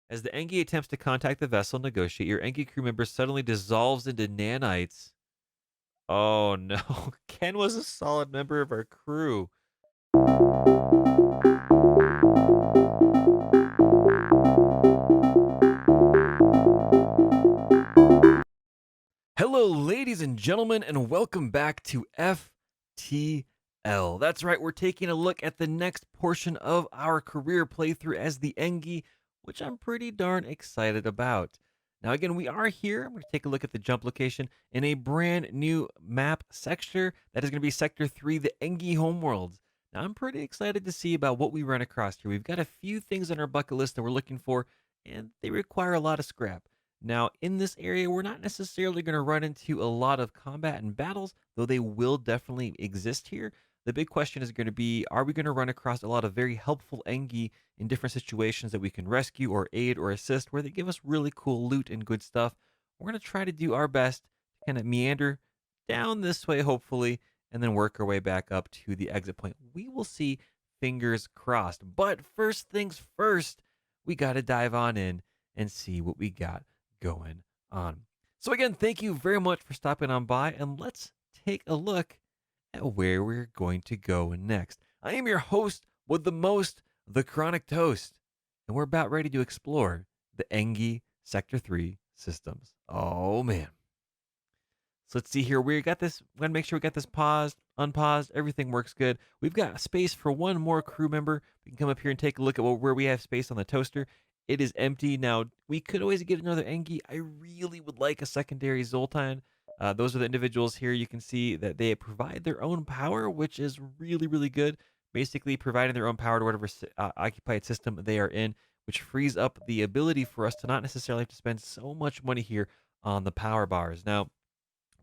As the Engi attempts to contact the vessel and negotiate, your Engi crew member suddenly dissolves into nanites. Oh no. Ken was a solid member of our crew. Hello, ladies and gentlemen, and welcome back to FTL. That's right, we're taking a look at the next portion of our career playthrough as the Engi, which I'm pretty darn excited about. Now, again, we are here. I'm going to take a look at the jump location in a brand new map sector that is going to be Sector 3, the Engi Homeworlds. Now, I'm pretty excited to see about what we run across here. We've got a few things on our bucket list that we're looking for, and they require a lot of scrap. Now, in this area, we're not necessarily going to run into a lot of combat and battles, though they will definitely exist here. The big question is going to be, are we going to run across a lot of very helpful Engi in different situations that we can rescue or aid or assist, where they give us really cool loot and good stuff? We're going to try to do our best to kind of meander down this way, hopefully, and then work our way back up to the exit point. We will see, fingers crossed. But first things first, we got to dive on in and see what we got going on. So, again, thank you very much for stopping on by, and let's take a look at where we're going to go next. I am your host with the most, the Chronic Toast, and we're about ready to explore the Engi Sector 3 systems. Oh, man. So let's see here. We got this. We're gonna make sure we got this paused, unpaused. Everything works good. We've got space for one more crew member. We can come up here and take a look at where we have space on the toaster. It is empty now. We could always get another Engi. I really would like a secondary Zoltan. Those are the individuals here. You can see that they provide their own power, which is really, really good. Basically, providing their own power to whatever occupied system they are in, which frees up the ability for us to not necessarily have to spend so much money here on the power bars. Now,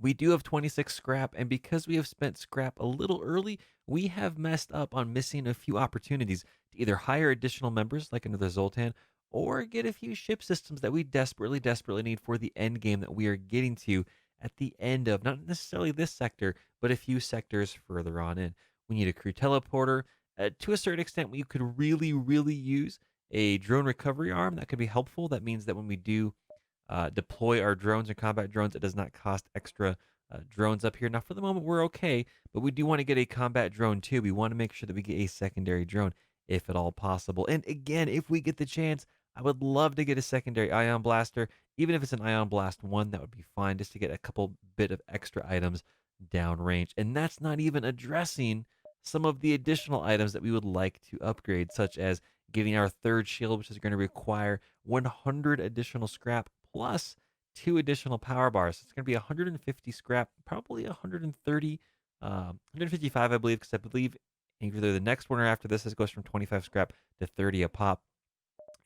we do have 26 scrap, and because we have spent scrap a little early, we have messed up on missing a few opportunities to either hire additional members like another Zoltan or get a few ship systems that we desperately, desperately need for the end game that we are getting to at the end of not necessarily this sector, but a few sectors further on in. We need a crew teleporter. To a certain extent, we could really, really use a drone recovery arm. That could be helpful. That means that when we do deploy our drones and combat drones. It does not cost extra drones up here. Now, for the moment, we're okay, but we do want to get a combat drone too. We want to make sure that we get a secondary drone if at all possible. And again, if we get the chance, I would love to get a secondary ion blaster. Even if it's an ion blast one, that would be fine just to get a couple bit of extra items downrange. And that's not even addressing some of the additional items that we would like to upgrade, such as getting our third shield, which is going to require 100 additional scrap plus two additional power bars. So it's going to be 150 scrap, probably 130, 155, I believe, because I believe either the next one or after this, goes from 25 scrap to 30 a pop.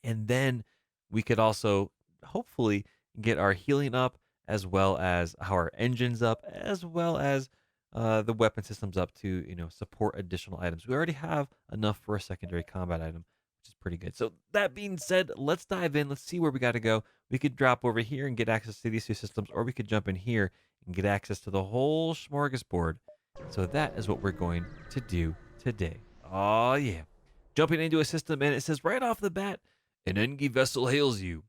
And then we could also hopefully get our healing up, as well as our engines up, as well as the weapon systems up to support additional items. We already have enough for a secondary combat item, which is pretty good. So that being said, let's dive in. Let's see where we got to go. We could drop over here and get access to these two systems, or we could jump in here and get access to the whole smorgasbord. So that is what we're going to do today. Oh yeah, jumping into a system, and it says right off the bat, an Engi vessel hails you.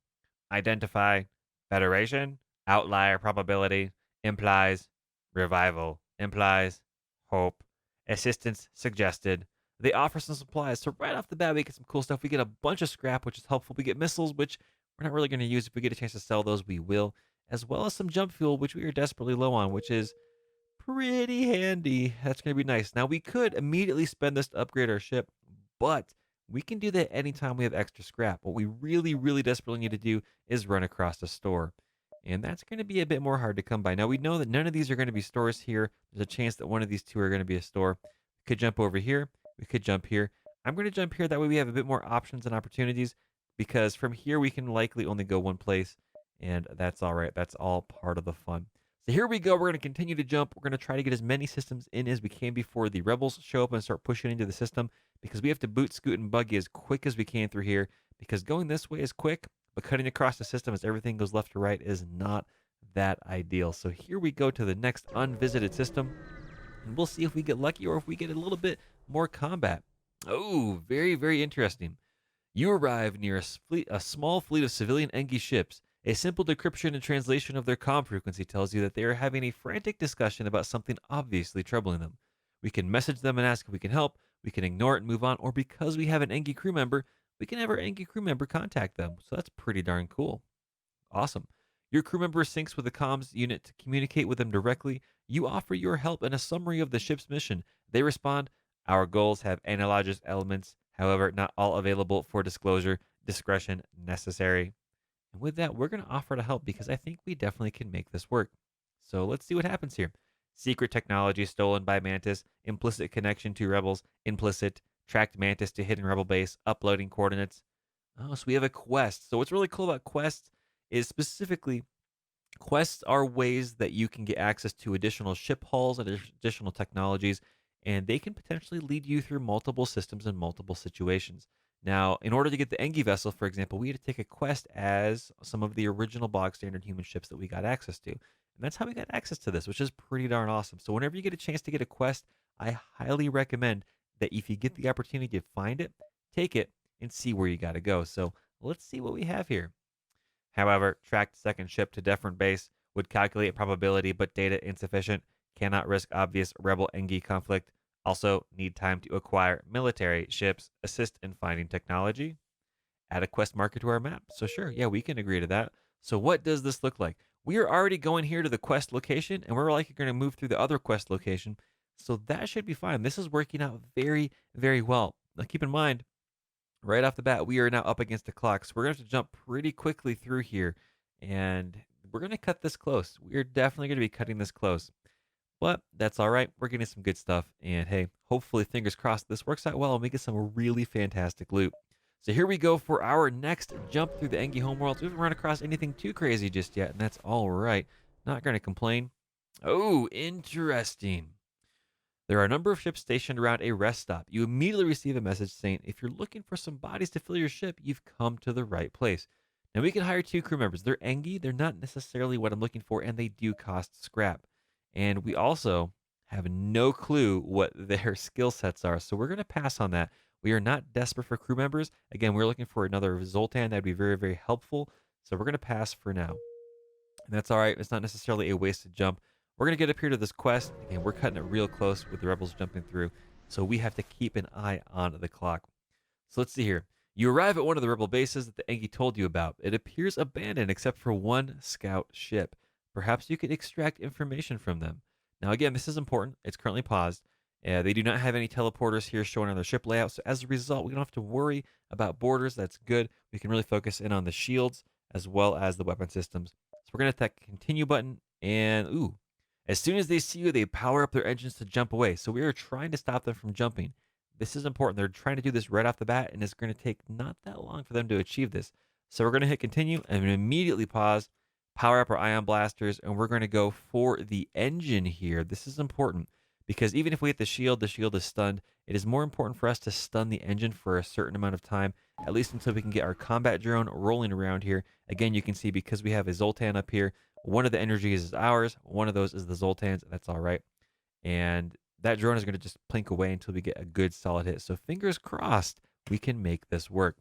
Identify. Federation. Outlier probability. Implies. Revival. Implies. Hope. Assistance suggested. They offer some supplies. So right off the bat, we get some cool stuff. We get a bunch of scrap, which is helpful. We get missiles, which we're not really going to use. If we get a chance to sell those, we will. As well as some jump fuel, which we are desperately low on, which is pretty handy. That's going to be nice. Now, we could immediately spend this to upgrade our ship, but we can do that anytime we have extra scrap. What we really, really desperately need to do is run across the store. And that's going to be a bit more hard to come by. Now, we know that none of these are going to be stores here. There's a chance that one of these two are going to be a store. We could jump over here. We could jump here. I'm going to jump here. That way we have a bit more options and opportunities, because from here we can likely only go one place. And that's all right. That's all part of the fun. So here we go. We're going to continue to jump. We're going to try to get as many systems in as we can before the rebels show up and start pushing into the system, because we have to boot, scoot, and buggy as quick as we can through here, because going this way is quick, but cutting across the system as everything goes left to right is not that ideal. So here we go to the next unvisited system, and we'll see if we get lucky or if we get a little bit more combat. Oh, very, very interesting. You arrive near a small fleet of civilian Engi ships. A simple decryption and translation of their comm frequency tells you that they are having a frantic discussion about something obviously troubling them. We can message them and ask if we can help. We can ignore it and move on, or because we have an Engi crew member, we can have our Engi crew member contact them. So that's pretty darn cool. Awesome. Your crew member syncs with the comms unit to communicate with them directly. You offer your help and a summary of the ship's mission. They respond, our goals have analogous elements, however, not all available for disclosure. Discretion necessary. And with that, we're going to offer to help because I think we definitely can make this work. So let's see what happens here. Secret technology stolen by Mantis, implicit connection to rebels, implicit, tracked Mantis to hidden rebel base, uploading coordinates. Oh, so we have a quest. So what's really cool about quests is specifically quests are ways that you can get access to additional ship hulls and additional technologies, and they can potentially lead you through multiple systems and multiple situations. Now, in order to get the Engi vessel, for example, we had to take a quest as some of the original bog standard human ships that we got access to. And that's how we got access to this, which is pretty darn awesome. So, whenever you get a chance to get a quest, I highly recommend that if you get the opportunity to find it, take it and see where you got to go. So, let's see what we have here. However, tracked second ship to different base would calculate probability, but data insufficient. Cannot risk obvious rebel Engi conflict. Also, need time to acquire military ships. Assist in finding technology. Add a quest marker to our map. So sure, yeah, we can agree to that. So what does this look like? We are already going here to the quest location, and we're likely going to move through the other quest location. So that should be fine. This is working out very, very well. Now keep in mind, right off the bat, we are now up against the clock. So we're going to have to jump pretty quickly through here. And we're going to cut this close. We're definitely going to be cutting this close. But that's all right. We're getting some good stuff. And hey, hopefully, fingers crossed, this works out well and we get some really fantastic loot. So here we go for our next jump through the Engi homeworlds. We haven't run across anything too crazy just yet, and that's all right. Not going to complain. Oh, interesting. There are a number of ships stationed around a rest stop. You immediately receive a message saying, if you're looking for some bodies to fill your ship, you've come to the right place. Now, we can hire two crew members. They're Engi. They're not necessarily what I'm looking for, and they do cost scrap. And we also have no clue what their skill sets are. So we're going to pass on that. We are not desperate for crew members. Again, we're looking for another Zoltan. That'd be very, very helpful. So we're going to pass for now. And that's all right. It's not necessarily a wasted jump. We're going to get up here to this quest. Again, we're cutting it real close with the rebels jumping through. So we have to keep an eye on the clock. So let's see here. You arrive at one of the rebel bases that the Engi told you about. It appears abandoned except for one scout ship. Perhaps you can extract information from them. Now, again, this is important. It's currently paused. They do not have any teleporters here showing on their ship layout. So as a result, we don't have to worry about borders. That's good. We can really focus in on the shields as well as the weapon systems. So we're going to attack continue button. And, ooh, as soon as they see you, they power up their engines to jump away. So we are trying to stop them from jumping. This is important. They're trying to do this right off the bat, and it's going to take not that long for them to achieve this. So we're going to hit continue and immediately pause, power up our ion blasters, and we're going to go for the engine here. This is important because even if we hit the shield is stunned. It is more important for us to stun the engine for a certain amount of time, at least until we can get our combat drone rolling around here. Again, you can see because we have a Zoltan up here, one of the energies is ours, one of those is the Zoltan's. That's all right. And that drone is going to just plink away until we get a good solid hit. So fingers crossed we can make this work.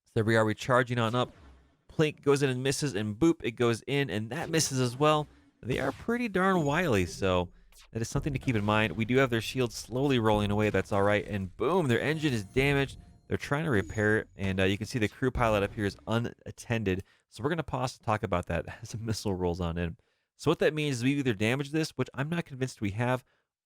So there we are, recharging on up. Plink goes in and misses, and boop, it goes in, and that misses as well. They are pretty darn wily, so that is something to keep in mind. We do have their shield slowly rolling away. That's all right. And boom, their engine is damaged. They're trying to repair it, and you can see the crew pilot up here is unattended. So we're going to pause to talk about that as a missile rolls on in. So what that means is we either damage this, which I'm not convinced we have,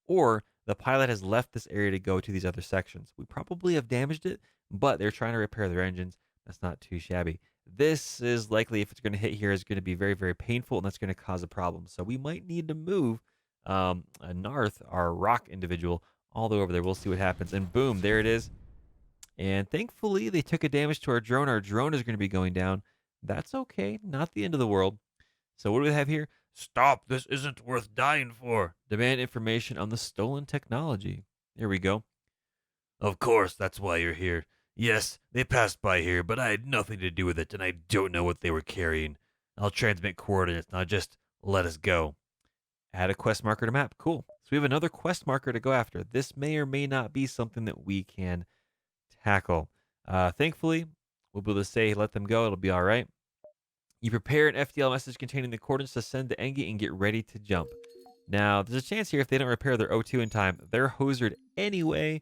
or the pilot has left this area to go to these other sections. We probably have damaged it, but they're trying to repair their engines. That's not too shabby. This is likely, if it's going to hit here, is going to be very, very painful, and that's going to cause a problem. So we might need to move Narth, our rock individual, all the way over there. We'll see what happens. And boom, there it is. And thankfully, they took a damage to our drone. Our drone is going to be going down. That's okay. Not the end of the world. So what do we have here? Stop. This isn't worth dying for. Demand information on the stolen technology. There we go. Of course, that's why you're here. Yes, they passed by here, but I had nothing to do with it, and I don't know what they were carrying. I'll transmit coordinates. Now just let us go. Add a quest marker to map. Cool. So we have another quest marker to go after. This may or may not be something that we can tackle. Thankfully, we'll be able to say, let them go. It'll be all right. You prepare an FTL message containing the coordinates to send to Engi and get ready to jump. Now, there's a chance here if they don't repair their O2 in time, they're hosered anyway,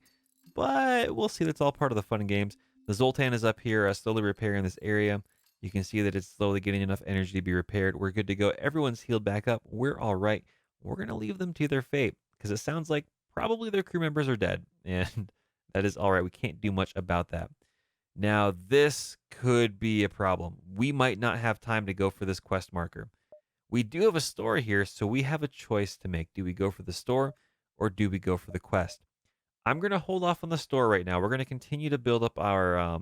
but we'll see. That's all part of the fun and games. The Zoltan is up here slowly repairing this area. You can see that it's slowly getting enough energy to be repaired. We're good to go. Everyone's healed back up. We're all right. We're going to leave them to their fate because it sounds like probably their crew members are dead. And that is all right. We can't do much about that. Now, this could be a problem. We might not have time to go for this quest marker. We do have a store here, so we have a choice to make. Do we go for the store or do we go for the quest? I'm going to hold off on the store right now. We're going to continue to build up our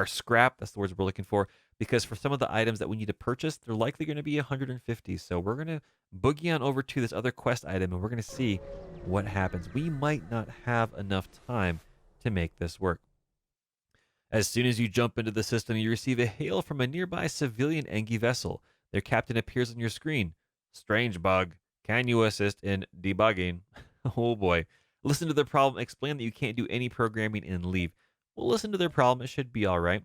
scrap. That's the words we're looking for. Because for some of the items that we need to purchase, they're likely going to be 150. So we're going to boogie on over to this other quest item and we're going to see what happens. We might not have enough time to make this work. As soon as you jump into the system, you receive a hail from a nearby civilian Engi vessel. Their captain appears on your screen. Strange bug. Can you assist in debugging? Oh boy. Listen to their problem, explain that you can't do any programming, and leave. We'll listen to their problem. It should be alright.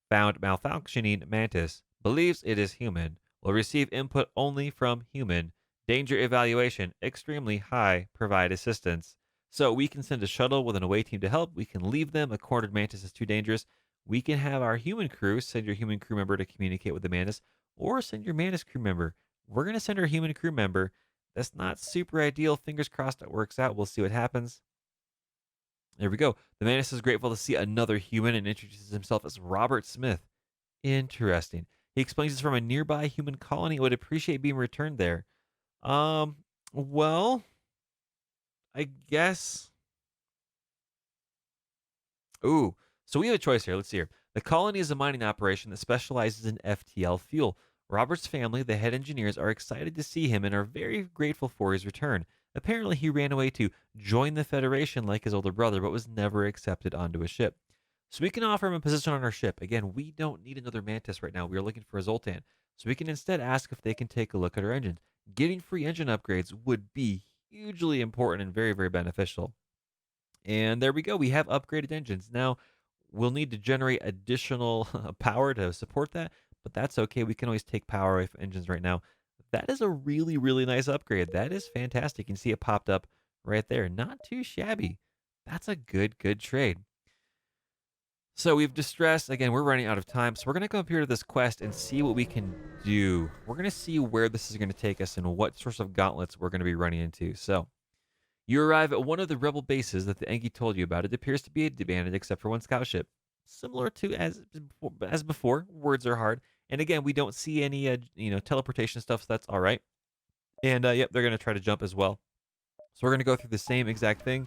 Found malfunctioning mantis. Believes it is human. Will receive input only from human. Danger evaluation. Extremely high. Provide assistance. So we can send a shuttle with an away team to help. We can leave them. A cornered mantis is too dangerous. We can have our human crew send your human crew member to communicate with the mantis, or send your mantis crew member. We're going to send our human crew member. That's not super ideal. Fingers crossed it works out. We'll see what happens. There we go. The mantis is grateful to see another human and introduces himself as Robert Smith. Interesting. He explains he's from a nearby human colony and would appreciate being returned there. Um, well, I guess. Ooh, so we have a choice here. Let's see here. The colony is a mining operation that specializes in FTL fuel. Robert's family, the head engineers, are excited to see him and are very grateful for his return. Apparently, he ran away to join the Federation like his older brother, but was never accepted onto a ship. So we can offer him a position on our ship. Again, we don't need another Mantis right now. We are looking for a Zoltan. So we can instead ask if they can take a look at our engines. Getting free engine upgrades would be hugely important and very, very beneficial. And there we go. We have upgraded engines. Now, we'll need to generate additional power to support that, but that's okay. We can always take power away from engines right now. That is a really, really nice upgrade. That is fantastic. You can see it popped up right there. Not too shabby. That's a good, good trade. So we've distressed. Again, we're running out of time. So we're going to go up here to this quest and see what we can do. We're going to see where this is going to take us and what sorts of gauntlets we're going to be running into. So you arrive at one of the rebel bases that the Engi told you about. It appears to be abandoned except for one scout ship. Similar to as before, words are hard. And again, we don't see any teleportation stuff, so that's all right. And yep, they're going to try to jump as well. So we're going to go through the same exact thing.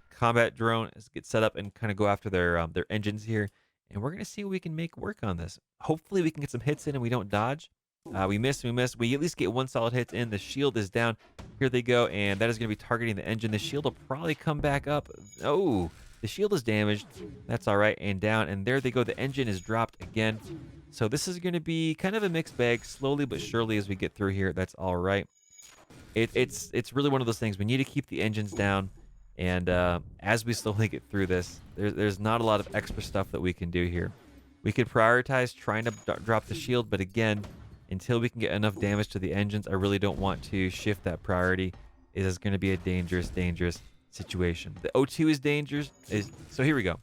Combat drone is get set up and kind of go after their engines here, and we're going to see what we can make work on this. Hopefully, we can get some hits in and we don't dodge. We miss. We at least get one solid hit in. The shield is down. Here they go, and that is going to be targeting the engine. The shield will probably come back up. Oh, the shield is damaged. That's all right, and down, and there they go. The engine is dropped again. So this is going to be kind of a mixed bag, slowly but surely as we get through here. That's all right. It's really one of those things. We need to keep the engines down, and as we slowly get through this, there's not a lot of extra stuff that we can do here. We could prioritize trying to drop the shield, but again, until we can get enough damage to the engines, I really don't want to shift that priority. It is going to be a dangerous, dangerous situation. The O2 is dangerous. So here we go.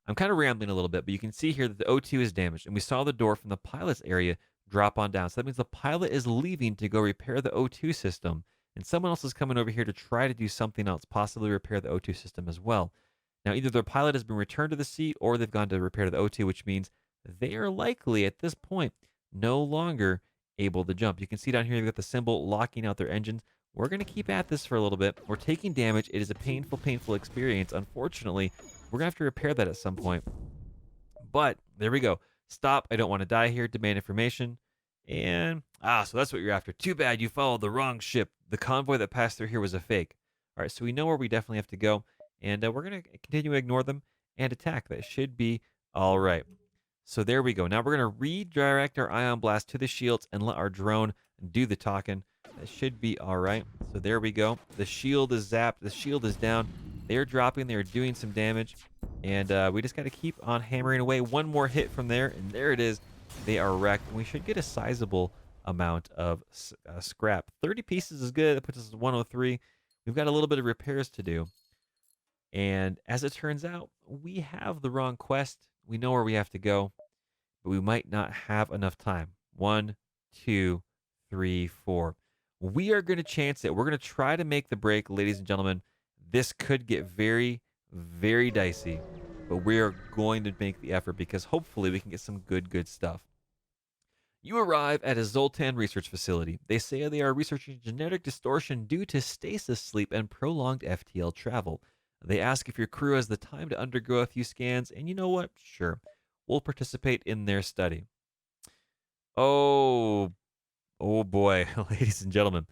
I'm kind of rambling a little bit, but you can see here that the O2 is damaged, and we saw the door from the pilot's area drop on down. So that means the pilot is leaving to go repair the O2 system, and someone else is coming over here to try to do something else, possibly repair the O2 system as well. Now, either their pilot has been returned to the seat or they've gone to repair the O2, which means they are likely at this point no longer able to jump. You can see down here, they've got the symbol locking out their engines. We're going to keep at this for a little bit. We're taking damage. It is a painful, painful experience. Unfortunately, we're going to have to repair that at some point. But there we go. Stop. I don't want to die here. Demand information. And, so that's what you're after. Too bad you followed the wrong ship. The convoy that passed through here was a fake. All right, so we know where we definitely have to go. And we're going to continue to ignore them and attack. That should be all right. So there we go. Now we're going to redirect our ion blast to the shields and let our drone do the talking. That should be all right. So there we go. The shield is zapped. The shield is down. They're dropping. They're doing some damage. And we just got to keep on hammering away. One more hit from there, and there it is. They are wrecked, and we should get a sizable amount of scrap. 30 pieces is good. That puts us at 103. We've got a little bit of repairs to do. And as it turns out, we have the wrong quest. We know where we have to go, but we might not have enough time. One, two, three, four. We are going to chance it. We're going to try to make the break, ladies and gentlemen. This could get very, very dicey, but we are going to make the effort because hopefully we can get some good stuff. You arrive at a Zoltan research facility. They say they are researching genetic distortion due to stasis sleep and prolonged FTL travel. They ask if your crew has the time to undergo a few scans, and you know what? Sure. We'll participate in their study. Oh, oh boy, ladies and gentlemen.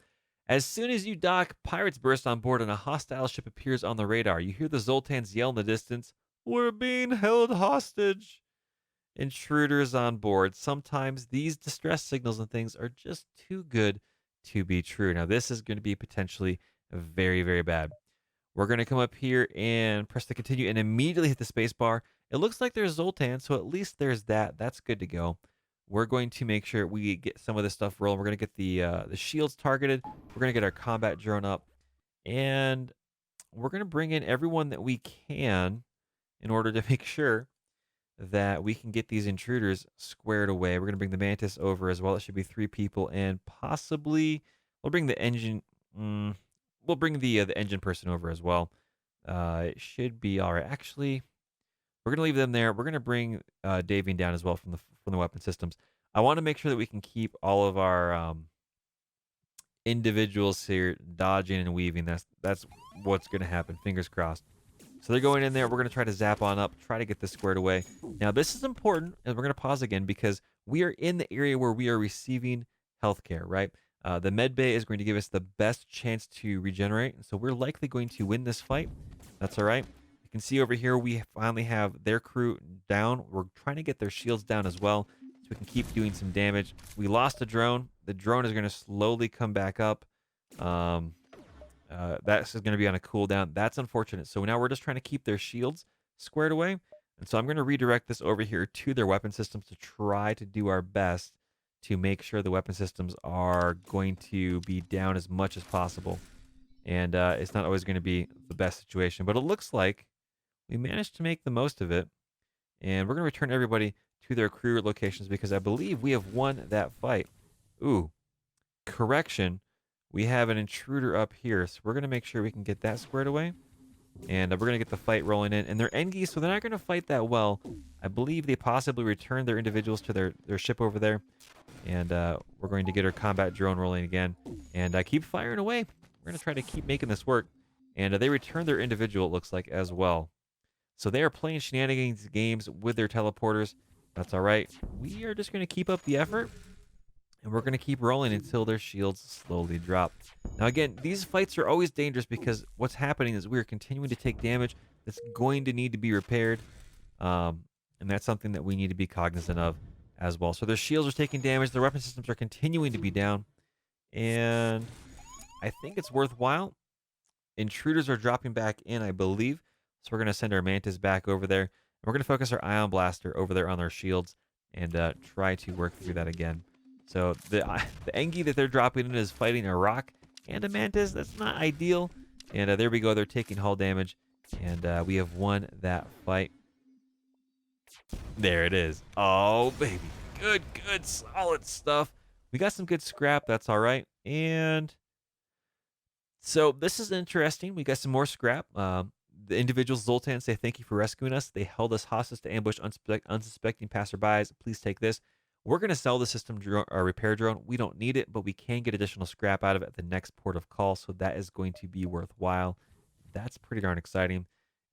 As soon as you dock, pirates burst on board and a hostile ship appears on the radar. You hear the Zoltans yell in the distance, "We're being held hostage." Intruders on board. Sometimes these distress signals and things are just too good to be true. Now, this is going to be potentially very, very bad. We're going to come up here and press the continue and immediately hit the space bar. It looks like there's Zoltan, so at least there's that. That's good to go. We're going to make sure we get some of this stuff rolling. We're going to get the shields targeted. We're going to get our combat drone up, and we're going to bring in everyone that we can in order to make sure that we can get these intruders squared away. We're going to bring the Mantis over as well. It should be 3 people, and possibly we'll bring the engine. We'll bring the engine person over as well. It should be all right. Actually, we're going to leave them there. We're going to bring Davian down as well from the weapon systems. I want to make sure that we can keep all of our individuals here dodging and weaving. That's what's going to happen. Fingers crossed. So they're going in there. We're going to try to zap on up, try to get this squared away. Now, this is important, and we're going to pause again because we are in the area where we are receiving healthcare, right? The med bay is going to give us the best chance to regenerate. So we're likely going to win this fight. That's all right. You can see over here, we finally have their crew down. We're trying to get their shields down as well so we can keep doing some damage. We lost a drone. The drone is going to slowly come back up. That's going to be on a cooldown. That's unfortunate. So now we're just trying to keep their shields squared away. And so I'm going to redirect this over here to their weapon systems to try to do our best to make sure the weapon systems are going to be down as much as possible. And it's not always going to be the best situation, but it looks like we managed to make the most of it. And we're going to return everybody to their crew locations because I believe we have won that fight. Ooh, correction. We have an intruder up here, so we're going to make sure we can get that squared away. And we're going to get the fight rolling in. And they're Engi, so they're not going to fight that well. I believe they possibly returned their individuals to their ship over there. And we're going to get our combat drone rolling again. And keep firing away. We're going to try to keep making this work. And they returned their individual, it looks like, as well. So they are playing shenanigans games with their teleporters. That's all right. We are just going to keep up the effort. And we're going to keep rolling until their shields slowly drop. Now, again, these fights are always dangerous because what's happening is we are continuing to take damage that's going to need to be repaired. And that's something that we need to be cognizant of as well. So their shields are taking damage. Their weapon systems are continuing to be down. And I think it's worthwhile. Intruders are dropping back in, I believe. So we're going to send our Mantis back over there. And we're going to focus our Ion Blaster over there on their shields and try to work through that again. So the Engi that they're dropping in is fighting a rock and a Mantis. That's not ideal. And there we go. They're taking hull damage. And we have won that fight. There it is. Oh, baby. Good, solid stuff. We got some good scrap. That's all right. And so this is interesting. We got some more scrap. The individuals, Zoltan, say thank you for rescuing us. They held us hostage to ambush unsuspecting passerbys. Please take this. We're going to sell the system repair drone. We don't need it, but we can get additional scrap out of it at the next port of call, so that is going to be worthwhile. That's pretty darn exciting,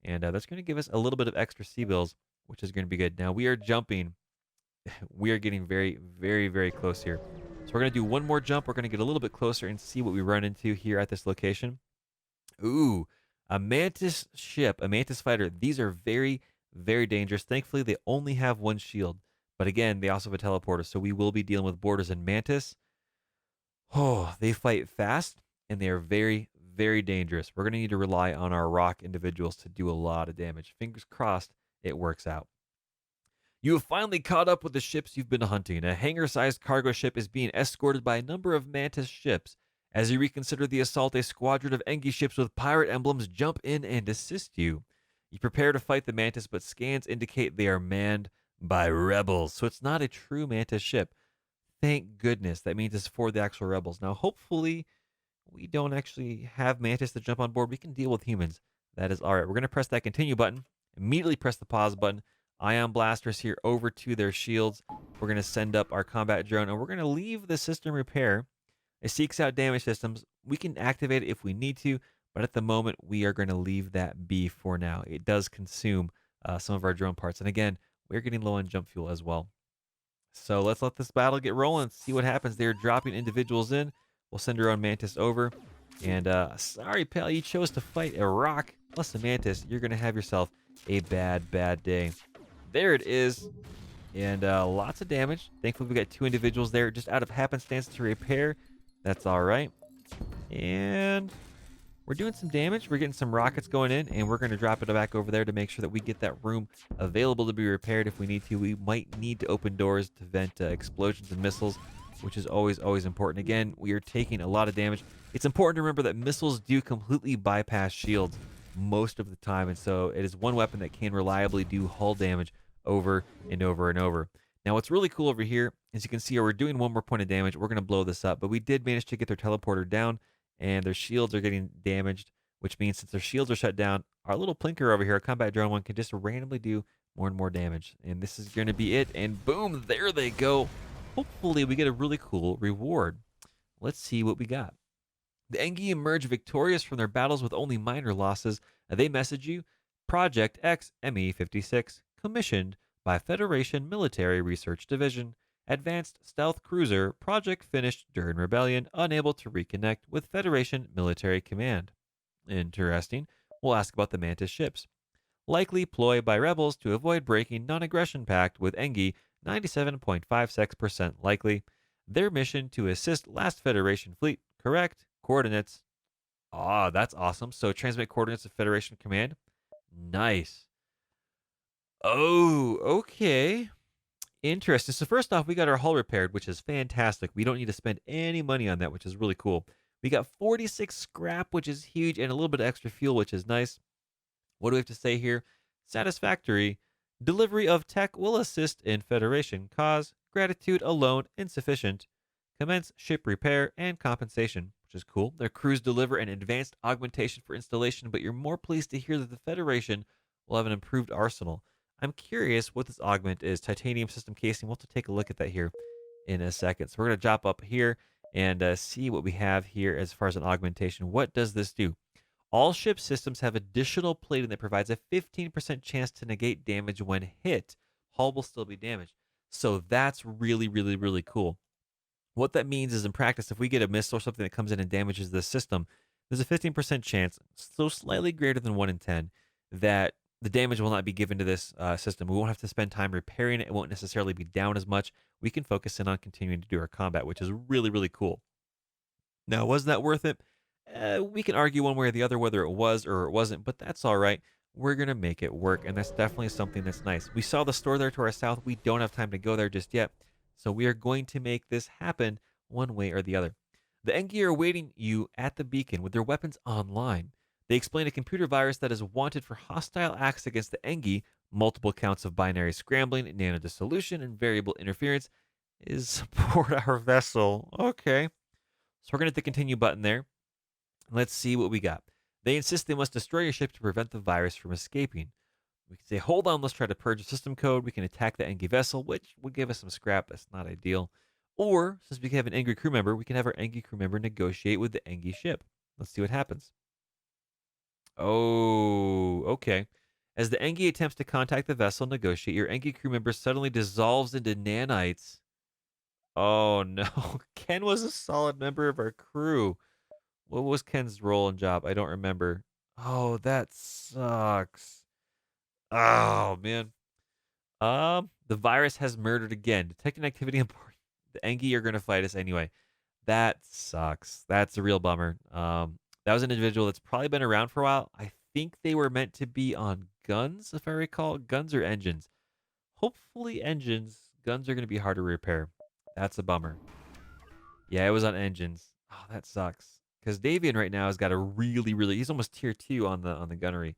and that's going to give us a little bit of extra C-bills, which is going to be good. Now, we are jumping. We are getting very, very, very close here. So we're going to do one more jump. We're going to get a little bit closer and see what we run into here at this location. Ooh, a Mantis ship, a Mantis fighter. These are very, very dangerous. Thankfully, they only have one shield. But again, they also have a teleporter, so we will be dealing with boarders and Mantis. Oh, they fight fast, and they are very, very dangerous. We're going to need to rely on our rock individuals to do a lot of damage. Fingers crossed it works out. You have finally caught up with the ships you've been hunting. A hangar sized cargo ship is being escorted by a number of Mantis ships. As you reconsider the assault, a squadron of Engi ships with pirate emblems jump in and assist you. You prepare to fight the Mantis, but scans indicate they are manned by rebels, so it's not a true Mantis ship. Thank goodness. That means it's for the actual rebels. Now, hopefully, we don't actually have Mantis to jump on board. We can deal with humans. That is all right. We're going to press that continue button, immediately press the pause button. Ion blasters here over to their shields. We're going to send up our combat drone, and we're going to leave the system repair. It seeks out damage systems. We can activate it if we need to, but at the moment, we are going to leave that be for now. It does consume some of our drone parts. And again, we're getting low on jump fuel as well. So let's let this battle get rolling, see what happens. They're dropping individuals in. We'll send our own Mantis over. And sorry, pal, you chose to fight a rock plus a Mantis. You're going to have yourself a bad, bad day. There it is. And lots of damage. Thankfully, we got two individuals there just out of happenstance to repair. That's all right. And we're doing some damage. We're getting some rockets going in, and we're going to drop it back over there to make sure that we get that room available to be repaired if we need to. We might need to open doors to vent explosions and missiles, which is always, always important. Again, we are taking a lot of damage. It's important to remember that missiles do completely bypass shields most of the time, and so it is one weapon that can reliably do hull damage over and over and over. Now, what's really cool over here, as you can see, we're doing one more point of damage. We're going to blow this up, but we did manage to get their teleporter down, and their shields are getting damaged, which means since their shields are shut down, our little plinker over here, our combat drone one, can just randomly do more and more damage. And this is going to be it, and boom, there they go. Hopefully, we get a really cool reward. Let's see what we got. The Engi emerge victorious from their battles with only minor losses. They message you, Project X ME56, commissioned by Federation Military Research Division. Advanced Stealth Cruiser, project finished during Rebellion, unable to reconnect with Federation Military Command. Interesting. We'll ask about the Mantis ships. Likely ploy by rebels to avoid breaking non-aggression pact with Engi, 97.56% likely. Their mission to assist last Federation fleet, correct. Coordinates. Ah, that's awesome. So transmit coordinates to Federation Command. Nice. Oh, okay. Interesting. So first off, we got our hull repaired, which is fantastic. We don't need to spend any money on that, which is really cool. We got 46 scrap, which is huge, and a little bit of extra fuel, which is nice. What do we have to say here? Satisfactory. Delivery of tech will assist in Federation cause. Gratitude alone insufficient. Commence ship repair and compensation, which is cool. Their crews deliver an advanced augmentation for installation, but you're more pleased to hear that the Federation will have an improved arsenal. I'm curious what this augment is. Titanium system casing. We'll have to take a look at that here in a second. So we're going to drop up here and see what we have here as far as an augmentation. What does this do? All ship systems have additional plating that provides a 15% chance to negate damage when hit. Hull will still be damaged. So that's really, really, really cool. What that means is in practice, if we get a missile or something that comes in and damages the system, there's a 15% chance, so slightly greater than 1 in 10, that the damage will not be given to this system. We won't have to spend time repairing it. It won't necessarily be down as much. We can focus in on continuing to do our combat, which is really, really cool. Now, was that worth it? We can argue one way or the other whether it was or it wasn't, but that's all right. We're going to make it work, and that's definitely something that's nice. We saw the store there to our south. We don't have time to go there just yet, so we are going to make this happen one way or the other. The Engi are awaiting you at the beacon with their weapons online. They explain a computer virus that is wanted for hostile acts against the Engi, multiple counts of binary scrambling, nano dissolution, and variable interference is aboard our vessel. Okay. So we're going to hit the continue button there. Let's see what we got. They insist they must destroy your ship to prevent the virus from escaping. We can say, hold on, let's try to purge the system code. We can attack the Engi vessel, which would give us some scrap. That's not ideal. Or, since we have an angry crew member, we can have our Engi crew member negotiate with the Engi ship. Let's see what happens. Oh, okay. As the Engi attempts to contact the vessel and negotiate, your Engi crew member suddenly dissolves into nanites. Oh, no. Ken was a solid member of our crew. What was Ken's role and job? I don't remember. Oh, that sucks. Oh, man. The virus has murdered again. Detecting activity on board. The Engi are going to fight us anyway. That sucks. That's a real bummer. That was an individual that's probably been around for a while. I think they were meant to be on guns, if I recall, guns or engines. Hopefully engines. Guns are going to be hard to repair. That's a bummer. Yeah, it was on engines. Oh, that sucks. Because Davian right now has got a really he's almost tier 2 on the gunnery.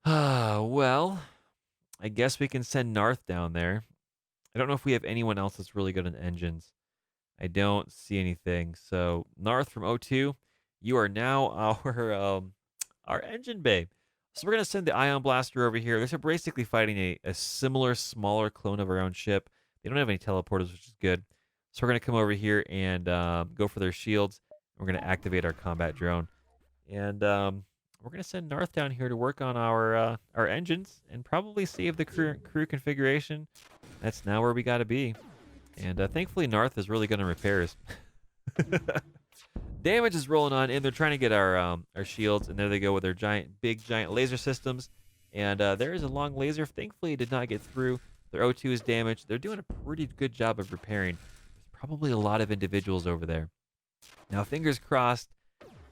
Ah, well, I guess we can send Narth down there. I don't know if we have anyone else that's really good on engines. I don't see anything. So Narth from O2, you are now our engine bay. So we're gonna send the Ion Blaster over here. They're basically fighting a similar, smaller clone of our own ship. They don't have any teleporters, which is good. So we're gonna come over here and go for their shields. We're gonna activate our combat drone, and we're gonna send Narth down here to work on our engines and probably save the crew configuration. That's now where we gotta be. And thankfully, Narth is really good on repairs. Damage is rolling on, and they're trying to get our shields, and there they go with their big giant laser systems. And there is a long laser. Thankfully, it did not get through. Their O2 is damaged. They're doing a pretty good job of repairing. There's probably a lot of individuals over there. Now, fingers crossed,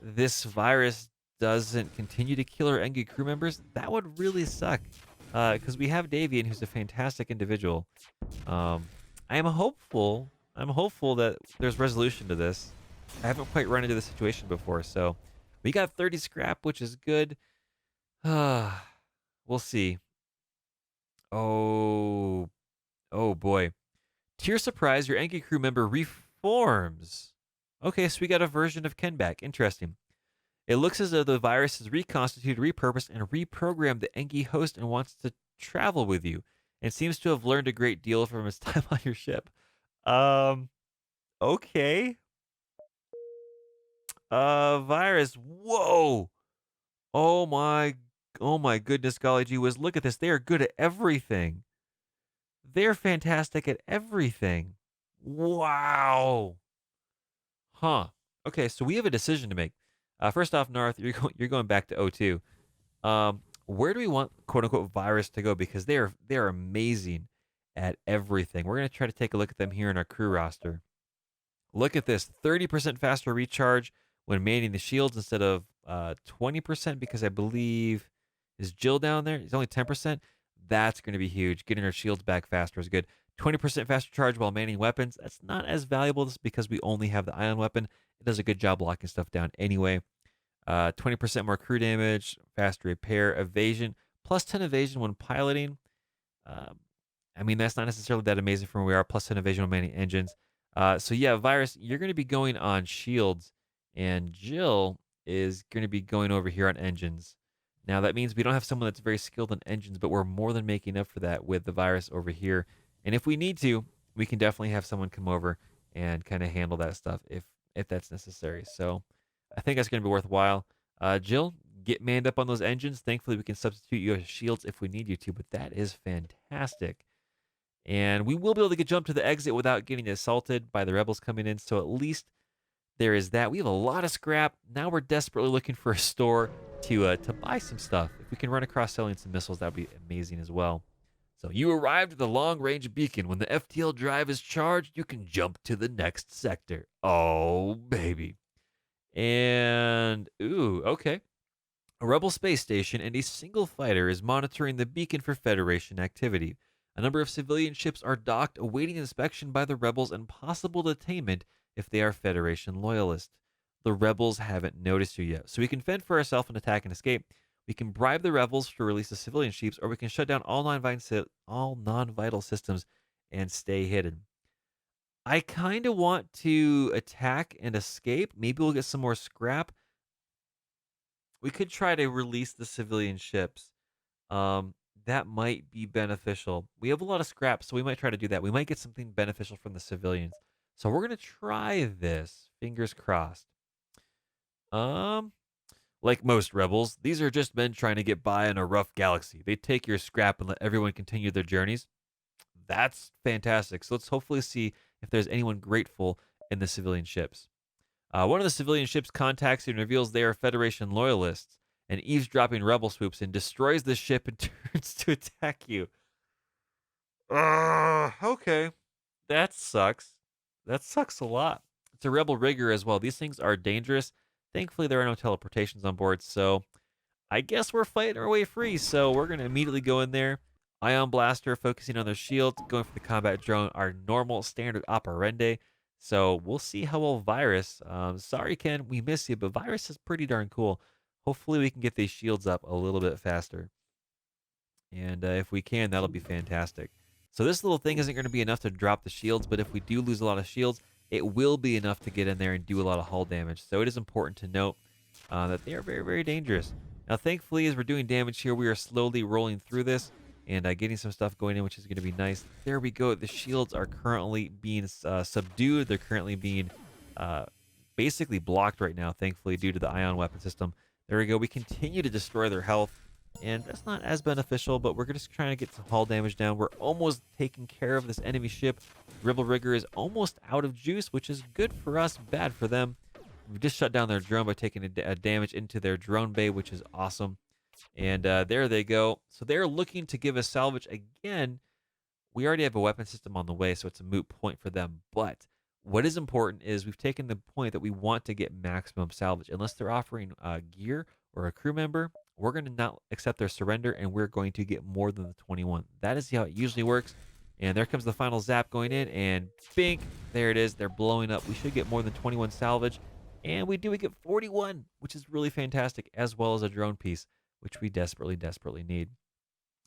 this virus doesn't continue to kill our Engi crew members. That would really suck, because we have Davian, who's a fantastic individual. Um, I am hopeful. I'm hopeful that there's resolution to this. I haven't quite run into this situation before, so we got 30 scrap, which is good. We'll see. Oh, oh boy. To your surprise, your Enki crew member reforms. Okay, so we got a version of Ken back. Interesting. It looks as though the virus is reconstituted, repurposed, and reprogrammed the Engi host and wants to travel with you. And seems to have learned a great deal from his time on your ship. Um, okay. Virus. Whoa. Oh my. Oh my goodness, golly gee whiz. Look at this. They are good at everything. They're fantastic at everything. Wow. Huh. Okay, so we have a decision to make. First off, Narth, you're going back to O2. Where do we want quote unquote virus to go? Because they're amazing at everything. We're gonna try to take a look at them here in our crew roster. Look at this, 30% faster recharge when manning the shields instead of 20% because I believe is Jill down there? It's only 10%. That's going to be huge. Getting our shields back faster is good. 20% faster charge while manning weapons. That's not as valuable just because we only have the ion weapon. It does a good job locking stuff down anyway. 20% more crew damage, faster repair, evasion, plus 10 evasion when piloting. Um, I mean, that's not necessarily that amazing from where we are, plus 10 evasion when manning engines. So yeah, Virus, you're going to be going on shields, and Jill is going to be going over here on engines. Now that means we don't have someone that's very skilled on engines, but we're more than making up for that with the Virus over here. And if we need to, we can definitely have someone come over and kind of handle that stuff if that's necessary. So I think that's going to be worthwhile. Jill, get manned up on those engines. Thankfully, we can substitute you as shields if we need you to, but that is fantastic. And we will be able to get jump to the exit without getting assaulted by the rebels coming in. So at least there is that. We have a lot of scrap. Now we're desperately looking for a store to buy some stuff. If we can run across selling some missiles, that would be amazing as well. So you arrived at the long range beacon. When the FTL drive is charged, you can jump to the next sector. Oh, baby. And, ooh, okay. A rebel space station and a single fighter is monitoring the beacon for Federation activity. A number of civilian ships are docked, awaiting inspection by the rebels and possible detainment if they are Federation loyalists. The rebels haven't noticed you yet, so we can fend for ourselves and attack and escape. We can bribe the rebels to release the civilian ships, or we can shut down all non-vital systems and stay hidden. I kind of want to attack and escape. Maybe we'll get some more scrap. We could try to release the civilian ships. That might be beneficial. We have a lot of scrap, so we might try to do that. We might get something beneficial from the civilians. So we're gonna try this. Fingers crossed. Um, like most rebels, these are just men trying to get by in a rough galaxy. They take your scrap and let everyone continue their journeys. That's fantastic. So let's hopefully see if there's anyone grateful in the civilian ships. One of the civilian ships contacts you and reveals they are Federation loyalists. And eavesdropping rebel swoops and destroys the ship and turns to attack you. Okay. That sucks. That sucks a lot. It's a rebel rigger as well. These things are dangerous. Thankfully, there are no teleportations on board, so I guess we're fighting our way free. So we're going to immediately go in there. Ion Blaster, focusing on their shields, going for the combat drone, our normal standard operandi. So we'll see how well Virus. Sorry, Ken, we miss you, but Virus is pretty darn cool. Hopefully, we can get these shields up a little bit faster. And if we can, that'll be fantastic. So this little thing isn't going to be enough to drop the shields, but if we do lose a lot of shields, it will be enough to get in there and do a lot of hull damage. So it is important to note that they are very, very dangerous. Now, thankfully, as we're doing damage here, we are slowly rolling through this and getting some stuff going in, which is going to be nice. There we go. The shields are currently being subdued. They're currently being uh, basically blocked right now, thankfully, due to the ion weapon system. There we go. We continue to destroy their health, and that's not as beneficial, but we're just trying to get some hull damage down. We're almost taking care of this enemy ship. Rebel Rigger is almost out of juice, which is good for us, bad for them. We just shut down their drone by taking a damage into their drone bay, which is awesome. And there they go. So they're looking to give us salvage again. We already have a weapon system on the way, so it's a moot point for them. But what is important is we've taken the point that we want to get maximum salvage. Unless they're offering gear or a crew member, we're going to not accept their surrender, and we're going to get more than the 21. That is how it usually works. And there comes the final zap going in, and bink, there it is. They're blowing up. We should get more than 21 salvage, and we do. We get 41, which is really fantastic, as well as a drone piece, which we desperately, desperately need.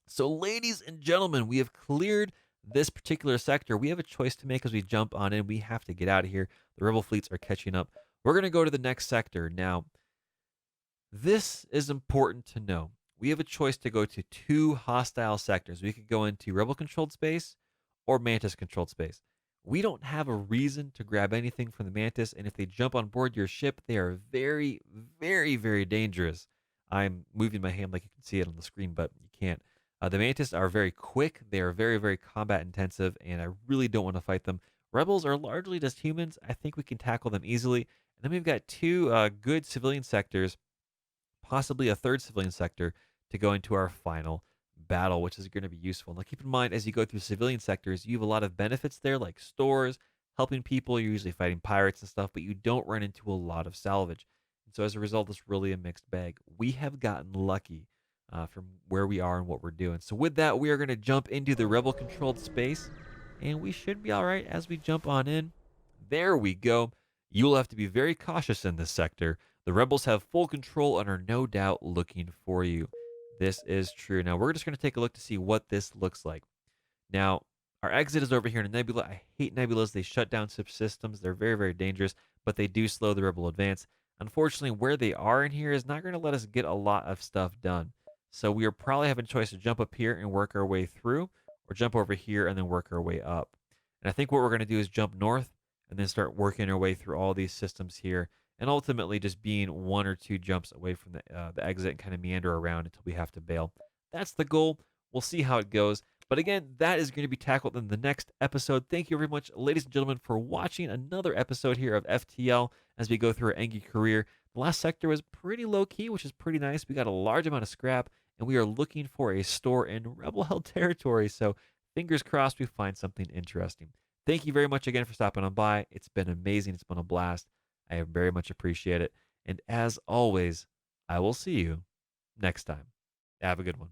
So, ladies and gentlemen, we have cleared this particular sector. We have a choice to make as we jump on in. We have to get out of here. The rebel fleets are catching up. We're going to go to the next sector. Now, this is important to know. We have a choice to go to two hostile sectors. We could go into rebel controlled space or mantis controlled space. We don't have a reason to grab anything from the mantis, and if they jump on board your ship, they are very, very, very dangerous. I'm moving my hand like you can see it on the screen, but you can't. The mantis are very quick. They are very, very combat intensive, and I really don't want to fight them. Rebels are largely just humans. I think we can tackle them easily. And then we've got two good civilian sectors, possibly a third civilian sector, to go into our final battle, which is going to be useful. Now, keep in mind, as you go through civilian sectors, you have a lot of benefits there, like stores, helping people. You're usually fighting pirates and stuff, but you don't run into a lot of salvage. And so, as a result, it's really a mixed bag. We have gotten lucky from where we are and what we're doing. So, with that, we are going to jump into the rebel controlled space, and we should be all right as we jump on in. There we go. You'll have to be very cautious in this sector. The rebels have full control and are no doubt looking for you. This is true. Now, we're just going to take a look to see what this looks like. Now, our exit is over here in a nebula. I hate nebulas. They shut down subsystems. They're very, very dangerous, but they do slow the rebel advance. Unfortunately, where they are in here is not going to let us get a lot of stuff done. So we are probably having a choice to jump up here and work our way through, or jump over here and then work our way up. And I think what we're going to do is jump north and then start working our way through all these systems here, and ultimately just being one or two jumps away from the exit and kind of meander around until we have to bail. That's the goal. We'll see how it goes. But again, that is going to be tackled in the next episode. Thank you very much, ladies and gentlemen, for watching another episode here of FTL as we go through our Engi career. The last sector was pretty low key, which is pretty nice. We got a large amount of scrap, and we are looking for a store in rebel held territory. So fingers crossed we find something interesting. Thank you very much again for stopping on by. It's been amazing. It's been a blast. I very much appreciate it. And as always, I will see you next time. Have a good one.